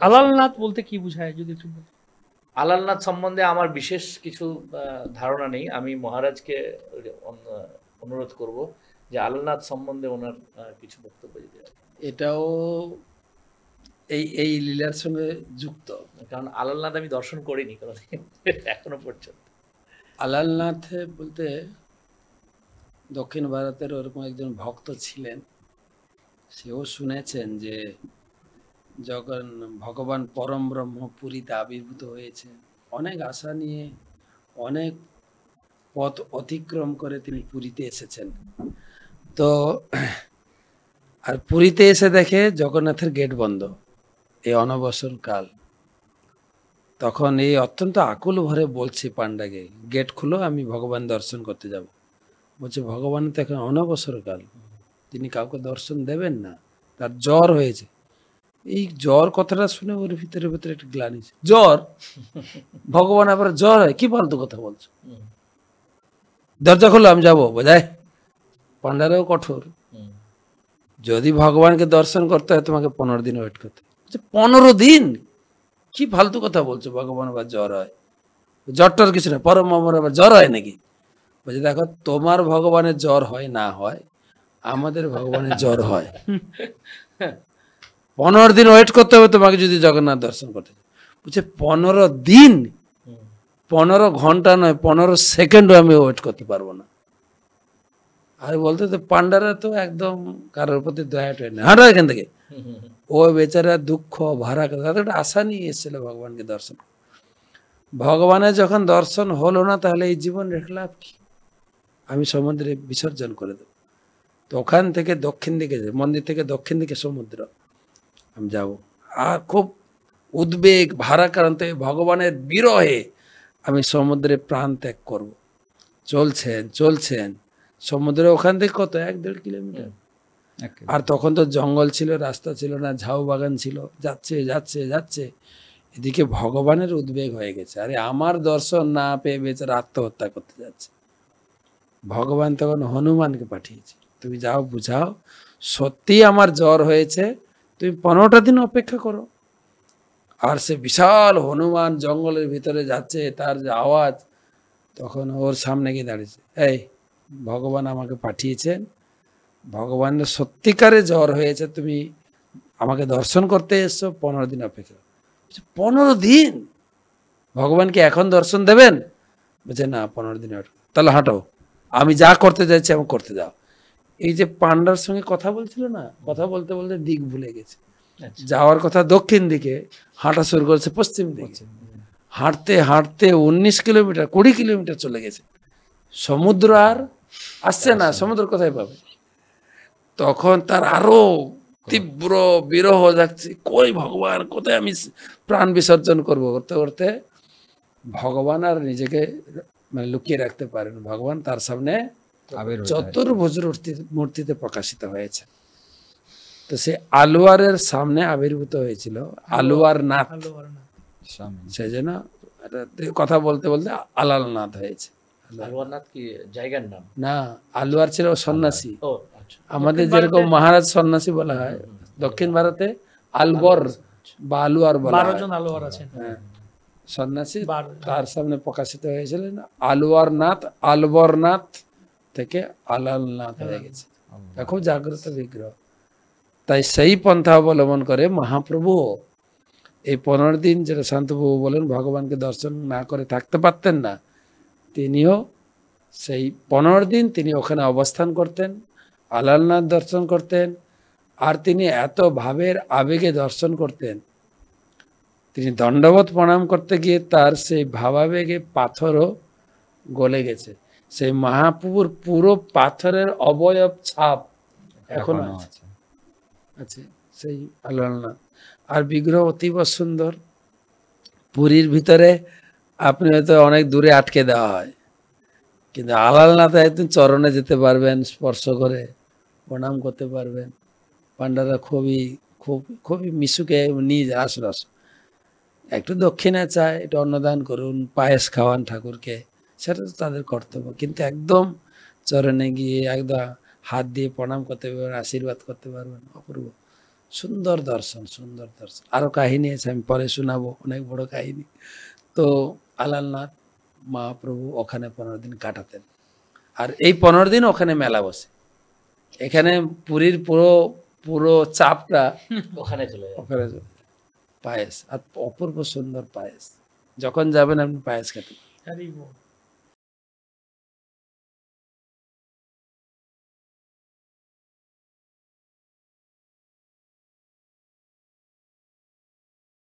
আলালনাথ বলতে কি বোঝায় যদি একটু বলেন? আলালনাথ সম্বন্ধে আমার বিশেষ কিছু ধারণা নেই। আমি মহারাজকে অনুরোধ করব যে আলালনাথ সম্বন্ধে ওনার কিছু বক্তব্য যদি রাখেন। এটাও এই লীলার সঙ্গে যুক্ত। কারণ আলালনাথ আমি দর্শন করিনি কোনোদিন এখনো পর্যন্ত। আলালনাথ বলতে দক্ষিণ ভারতের ওরকম একজন ভক্ত ছিলেন, সেও শুনেছেন যে যখন ভগবান পরম ব্রহ্ম পুরীতে আবির্ভূত হয়েছে, অনেক আশা নিয়ে অনেক পথ অতিক্রম করে তিনি পুরীতে এসেছেন। তো আর পুরীতে এসে দেখে জগন্নাথের গেট বন্ধ, এই অনবসর কাল। তখন এই অত্যন্ত আকুল ভরে বলছে পান্ডাকে, গেট খুলো, আমি ভগবান দর্শন করতে যাব। বলছে ভগবান তো এখন অনবসর কাল, তিনি কাউকে দর্শন দেবেন না, তার জ্বর হয়েছে। এই জ্বর কথাটা শুনে ওর ভিতরে ভিতরে একটা গ্লানি, জ্বর, ভগবান আবার জ্বর হয়, কি ফালতু কথা বলছো, দরজা খুলো আমি যাবো। বোঝায় পান্ডারাও কঠোর, যদি ভগবানকে দর্শন করতে হয় তোমাকে 15 দিন ওয়েট করতে। 15 দিন, কি ফালতু কথা বলছো, ভগবান আবার জ্বর হয়, জ্বরটার কিছু না, পরম আমার আবার জ্বর হয় নাকি? বলছে দেখো, তোমার ভগবানের জ্বর হয় না হয়, আমাদের ভগবানের জ্বর হয়। 15 দিন ওয়েট করতে হবে তোমাকে যদি জগন্নাথ দর্শন করতে। বলছে 15 দিন, 15 ঘন্টা নয়, 15 সেকেন্ডও আমি ওয়েট করতে পারবো না। আর বলতে তো পান্ডারা তো একদম কারোর প্রতি দয়া টয় না, হাঁটো এখান থেকে। ও বেচারা দুঃখ ভাড়া তাদের একটা আশা নিয়ে এসেছিল ভগবানকে দর্শন। ভগবানের যখন দর্শন হলো না, তাহলে এই জীবন রেখে লাভ কি? আমি সমুদ্রে বিসর্জন করে দেবো। তো ওখান থেকে দক্ষিণ দিকে, মন্দির থেকে দক্ষিণ দিকে সমুদ্র, আমি যাব। আর খুব উদ্বেগ ভারাক্রান্ত ভগবানের বিরহে আমি সমুদ্রে প্রাণ ত্যাগ করব। চলছেন চলছেন সমুদ্রে, ওখান থেকে কত 1-1.5 কিলোমিটার। আর তখন তো জঙ্গল ছিল, রাস্তা ছিল না, ঝাউ বাগান ছিল, যাচ্ছে যাচ্ছে যাচ্ছে। এদিকে ভগবানের উদ্বেগ হয়ে গেছে, আরে আমার দর্শন না পেয়ে বেচারা আত্মহত্যা করতে যাচ্ছে। ভগবান তখন হনুমানকে পাঠিয়েছে, তুমি যাও বুঝাও, সত্যি আমার জ্বর হয়েছে, তুমি 15টা দিন অপেক্ষা করো। আর সে বিশাল হনুমান জঙ্গলের ভিতরে যাচ্ছে, তার যে আওয়াজ, তখন ওর সামনে গিয়ে দাঁড়িয়েছে, এই ভগবান আমাকে পাঠিয়েছেন, ভগবানের সত্যিকারে জ্বর হয়েছে, তুমি আমাকে দর্শন করতে এসছো, 15 দিন অপেক্ষা। 15 দিন ভগবানকে এখন দর্শন দেবেন? বলছে না, 15 দিন। তাহলে হাঁটো, আমি যা করতে যাচ্ছি আমি করতে দাও। এই যে পান্ডার সঙ্গে কথা বলছিল না, কথা বলতে বলতে দিক ভুলে গেছে। যাওয়ার কথা দক্ষিণ দিকে, হাঁটা শুরু করেছে পশ্চিম দিকে। হাঁটতে হাঁটতে 19 কিলোমিটার 20 কিলোমিটার চলে গেছে। সমুদ্র আর আসছে না, সমুদ্র কোথায় পাবে? তখন তার আরো তীব্র বিরহ যাচ্ছে, কই ভগবান, কোথায় আমি প্রাণ বিসর্জন করব। করতে করতে ভগবান আর নিজেকে মানে লুকিয়ে রাখতে পারেন, ভগবান তার সামনে চতুর্ভুজ মূর্তিতে প্রকাশিত হয়েছে। তো সে আলোয়ারের সামনে আবির্ভূত হয়েছিল, আলোয়ার নাথ, সেই জন্য কথা বলতে বলতে আলালনাথ হয়েছে। আলোয়ারনাথ কি জায়গার নাম? না, আলোয়ার ছিল সন্ন্যাসী। আমাদের যেরকম মহারাজ সন্ন্যাসী বলা হয়, দক্ষিণ ভারতে আলবর বা আলোয়ার বলা হয়। 12 জন আলোয়ার আছেন, হ্যাঁ, সন্ন্যাসী, তার সামনে প্রকাশিত হয়েছিলেন আলোয়ারনাথ। আলবরনাথ থেকে আলালনাথ হয়ে গেছে, খুব জাগ্রত বিগ্রহ। তাই সেই পন্থা অবলম্বন করে মহাপ্রভু এই 15 দিন, যেটা শান্তপ্রভু বলেন ভগবানকে দর্শন না করে থাকতে পারতেন না, তিনিও সেই 15 দিন তিনি ওখানে অবস্থান করতেন, আলালনাথ দর্শন করতেন। আর তিনি এত ভাবের আবেগে দর্শন করতেন, তিনি দণ্ডবোধ প্রণাম করতে গিয়ে তার সেই ভাবাবেগে পাথরও গলে গেছে। সেই মহাপ্রভুর পুরো পাথরের অবয়ব ছাপ এখনো আছে সেই আলালনাথ। আর বিগ্রহ অতীব সুন্দর। পুরীর ভিতরে আপনি হয়তো অনেক দূরে আটকে দেওয়া হয়, কিন্তু আলালনাথে একদিন চরণে যেতে পারবেন, স্পর্শ করে প্রণাম করতে পারবেন। পান্ডারা খুবই মিশুকে নিয়ে যায়, আসুন আসুন, একটু দক্ষিণা চায়, একটু অন্নদান করুন, পায়েস খাওয়ান ঠাকুরকে, সেটা তো তাদের কর্তব্য। কিন্তু একদম চরণে গিয়ে একদম হাত দিয়ে প্রণাম করতে পারবেন, আশীর্বাদ করতে পারবেন, অপূর্ব। সুন্দর দর্শন, সুন্দর দর্শন। আরো কাহিনী আছে, আমি পরে শোনাবো, অনেক বড় কাহিনী। তো আলালনাথ মহাপ্রভু ওখানে 15 দিন কাটাতেন, আর এই 15 দিন ওখানে মেলা বসে। এখানে পুরীর পুরো পুরো চাপটা ওখানে চলে যায়। ওখানে পায়েস, আর অপূর্ব সুন্দর পায়েস। যখন যাবেন আপনি পায়েস খেতে পারেন। হরি বল।